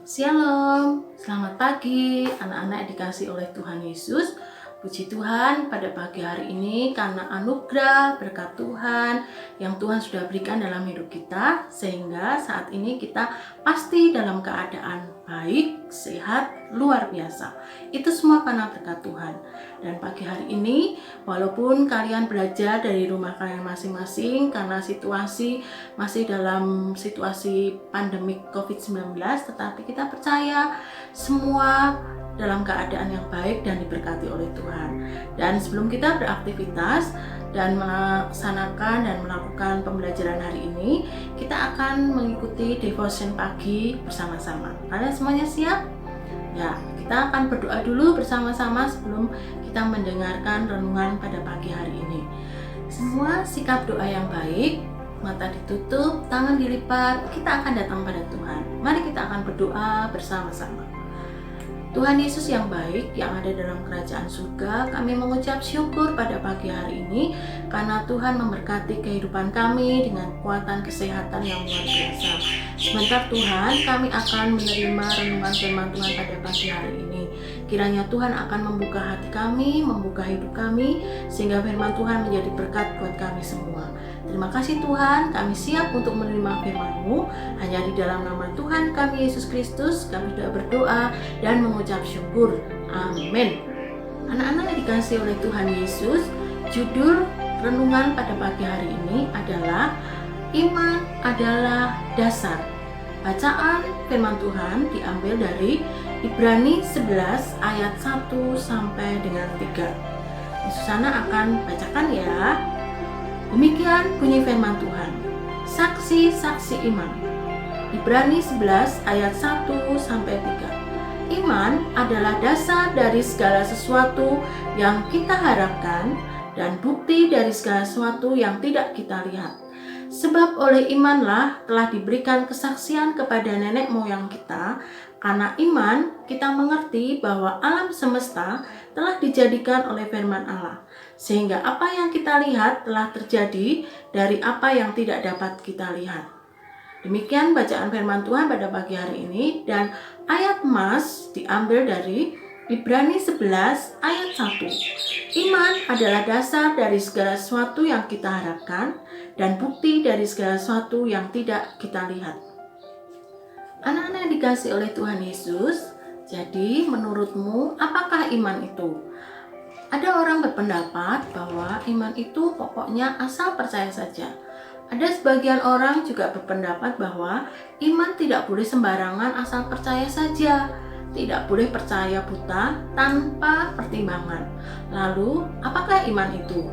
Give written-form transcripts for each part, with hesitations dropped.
Shalom, selamat pagi anak-anak yang dikasihi oleh Tuhan Yesus. Puji Tuhan pada pagi hari ini karena anugerah berkat Tuhan yang Tuhan sudah berikan dalam hidup kita, sehingga saat ini kita pasti dalam keadaan baik, sehat, luar biasa. Itu semua karena berkat Tuhan. Dan pagi hari ini walaupun kalian belajar dari rumah kalian masing-masing karena situasi masih dalam situasi pandemik COVID-19, tetapi kita percaya semua dalam keadaan yang baik dan diberkati oleh Tuhan. Dan sebelum kita beraktivitas dan melaksanakan dan melakukan pembelajaran hari ini, kita akan mengikuti devotion pagi bersama-sama. Kalian semuanya siap? Ya, kita akan berdoa dulu bersama-sama sebelum kita mendengarkan renungan pada pagi hari ini. Semua sikap doa yang baik, mata ditutup, tangan dilipat, kita akan datang pada Tuhan. Mari kita akan berdoa bersama-sama. Tuhan Yesus yang baik, yang ada dalam kerajaan surga, kami mengucap syukur pada pagi hari ini karena Tuhan memberkati kehidupan kami dengan kekuatan kesehatan yang luar biasa. Sebentar Tuhan, kami akan menerima renungan firman Tuhan pada pagi hari ini. Kiranya Tuhan akan membuka hati kami, membuka hidup kami, sehingga firman Tuhan menjadi berkat buat kami semua. Terima kasih Tuhan, kami siap untuk menerima firman-Mu. Hanya di dalam nama Tuhan kami Yesus Kristus, kami sudah berdoa dan mengucap syukur. Amin. Anak-anak yang dikasihi oleh Tuhan Yesus, judul renungan pada pagi hari ini adalah Iman adalah dasar. Bacaan firman Tuhan diambil dari Ibrani 11 ayat 1 sampai dengan 3. Susana akan bacakan ya. Demikian bunyi firman Tuhan. Saksi-saksi iman. Ibrani 11 ayat 1 sampai 3. Iman adalah dasar dari segala sesuatu yang kita harapkan dan bukti dari segala sesuatu yang tidak kita lihat. Sebab oleh imanlah telah diberikan kesaksian kepada nenek moyang kita. Karena iman kita mengerti bahwa alam semesta telah dijadikan oleh firman Allah, sehingga apa yang kita lihat telah terjadi dari apa yang tidak dapat kita lihat. Demikian bacaan firman Tuhan pada pagi hari ini, dan ayat emas diambil dari Ibrani 11 ayat 1. Iman adalah dasar dari segala sesuatu yang kita harapkan dan bukti dari segala sesuatu yang tidak kita lihat. Anak-anak yang dikasihi oleh Tuhan Yesus, jadi menurutmu apakah iman itu? Ada orang berpendapat bahwa iman itu pokoknya asal percaya saja. Ada sebagian orang juga berpendapat bahwa iman tidak boleh sembarangan asal percaya saja. Tidak boleh percaya buta tanpa pertimbangan. Lalu, apakah iman itu?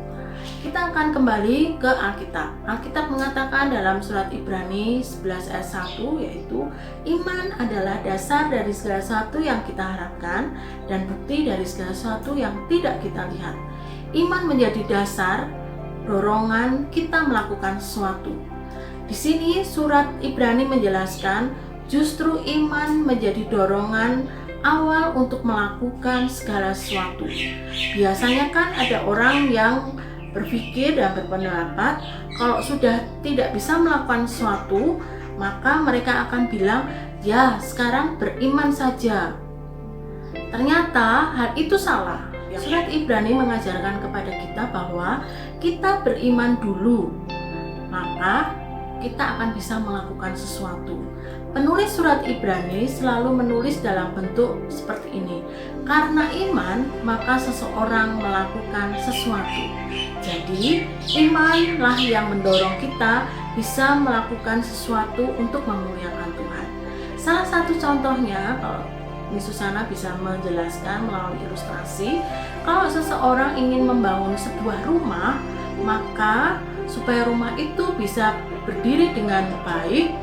Kita akan kembali ke Alkitab. Alkitab mengatakan dalam surat Ibrani 11 ayat 1, yaitu iman adalah dasar dari segala sesuatu yang kita harapkan dan bukti dari segala sesuatu yang tidak kita lihat. Iman menjadi dasar dorongan kita melakukan sesuatu. Di sini surat Ibrani menjelaskan justru iman menjadi dorongan awal untuk melakukan segala sesuatu. Biasanya kan ada orang yang berpikir dan berpendapat kalau sudah tidak bisa melakukan sesuatu, maka mereka akan bilang, ya sekarang beriman saja. Ternyata hal itu salah. Surat Ibrani mengajarkan kepada kita bahwa kita beriman dulu, maka kita akan bisa melakukan sesuatu. Penulis surat Ibrani selalu menulis dalam bentuk seperti ini. Karena iman, maka seseorang melakukan sesuatu. Jadi, imanlah yang mendorong kita bisa melakukan sesuatu untuk memuliakan Tuhan. Salah satu contohnya, kalau Susana bisa menjelaskan melalui ilustrasi, kalau seseorang ingin membangun sebuah rumah, maka supaya rumah itu bisa berdiri dengan baik,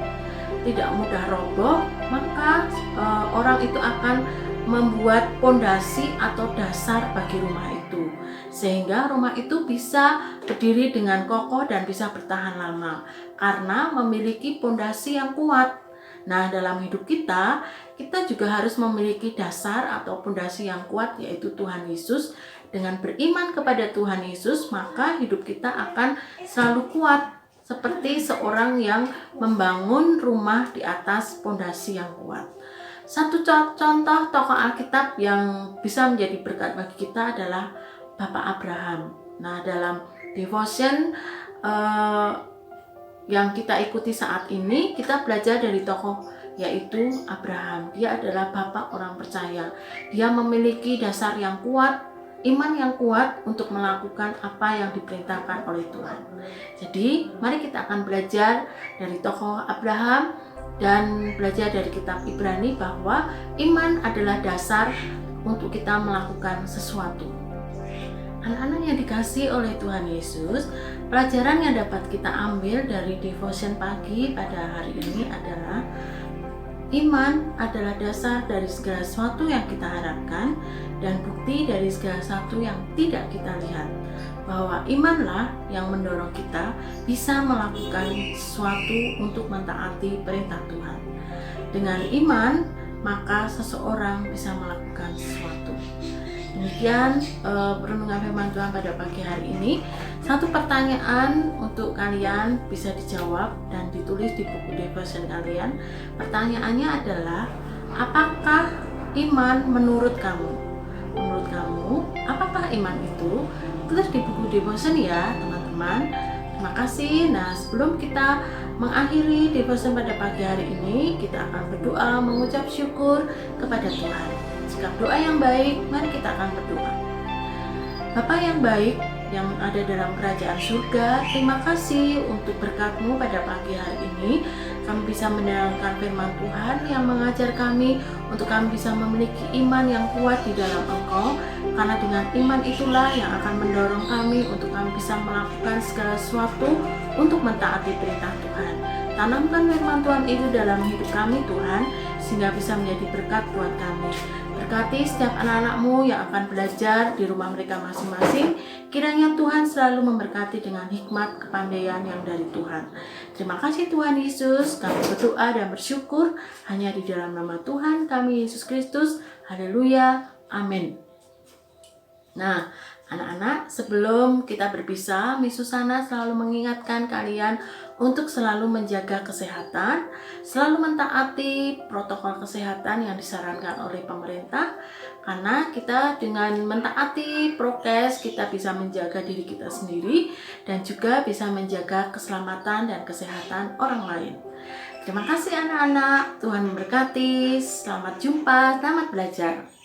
tidak mudah roboh, maka orang itu akan membuat pondasi atau dasar bagi rumah itu, sehingga rumah itu bisa berdiri dengan kokoh dan bisa bertahan lama karena memiliki pondasi yang kuat. Nah, dalam hidup kita juga harus memiliki dasar atau pondasi yang kuat, yaitu Tuhan Yesus. Dengan beriman kepada Tuhan Yesus, maka hidup kita akan selalu kuat, seperti seorang yang membangun rumah di atas pondasi yang kuat. Satu contoh tokoh Alkitab yang bisa menjadi berkat bagi kita adalah Bapak Abraham. Nah, dalam devotion yang kita ikuti saat ini, kita belajar dari tokoh yaitu Abraham. Dia adalah bapak orang percaya. Dia memiliki dasar yang kuat, iman yang kuat untuk melakukan apa yang diperintahkan oleh Tuhan. Jadi, mari kita akan belajar dari tokoh Abraham dan belajar dari kitab Ibrani bahwa iman adalah dasar untuk kita melakukan sesuatu. Anak-anak yang dikasihi oleh Tuhan Yesus, pelajaran yang dapat kita ambil dari devotion pagi pada hari ini adalah iman adalah dasar dari segala sesuatu yang kita harapkan dan bukti dari segala sesuatu yang tidak kita lihat. Bahwa imanlah yang mendorong kita bisa melakukan sesuatu untuk mentaati perintah Tuhan. Dengan iman, maka seseorang bisa melakukan sesuatu. Demikian perenungan firman Tuhan pada pagi hari ini. Satu pertanyaan untuk kalian bisa dijawab dan ditulis di buku devotion kalian. Pertanyaannya adalah, apakah iman menurut kamu? Menurut kamu, apakah iman itu? Tulis di buku devotion ya teman-teman. Terima kasih. Nah, sebelum kita mengakhiri devotion pada pagi hari ini, kita akan berdoa mengucap syukur kepada Tuhan. Sikap doa yang baik, mari kita akan berdoa. Bapa yang baik yang ada dalam kerajaan surga, terima kasih untuk berkat-Mu pada pagi hari ini. Kami bisa mendengarkan firman Tuhan yang mengajar kami untuk kami bisa memiliki iman yang kuat di dalam Engkau, karena dengan iman itulah yang akan mendorong kami untuk kami bisa melakukan segala sesuatu untuk mentaati perintah Tuhan. Tanamkan firman Tuhan itu dalam hidup kami Tuhan, sehingga bisa menjadi berkat buat kami. Berkati setiap anak-anak-Mu yang akan belajar di rumah mereka masing-masing. Kiranya Tuhan selalu memberkati dengan hikmat kepandaian yang dari Tuhan. Terima kasih Tuhan Yesus. Kami berdoa dan bersyukur hanya di dalam nama Tuhan kami Yesus Kristus. Haleluya. Amin. Nah, anak-anak, sebelum kita berpisah, Miss Susana selalu mengingatkan kalian untuk selalu menjaga kesehatan, selalu mentaati protokol kesehatan yang disarankan oleh pemerintah, karena kita dengan mentaati prokes, kita bisa menjaga diri kita sendiri dan juga bisa menjaga keselamatan dan kesehatan orang lain. Terima kasih anak-anak, Tuhan memberkati, selamat jumpa, selamat belajar.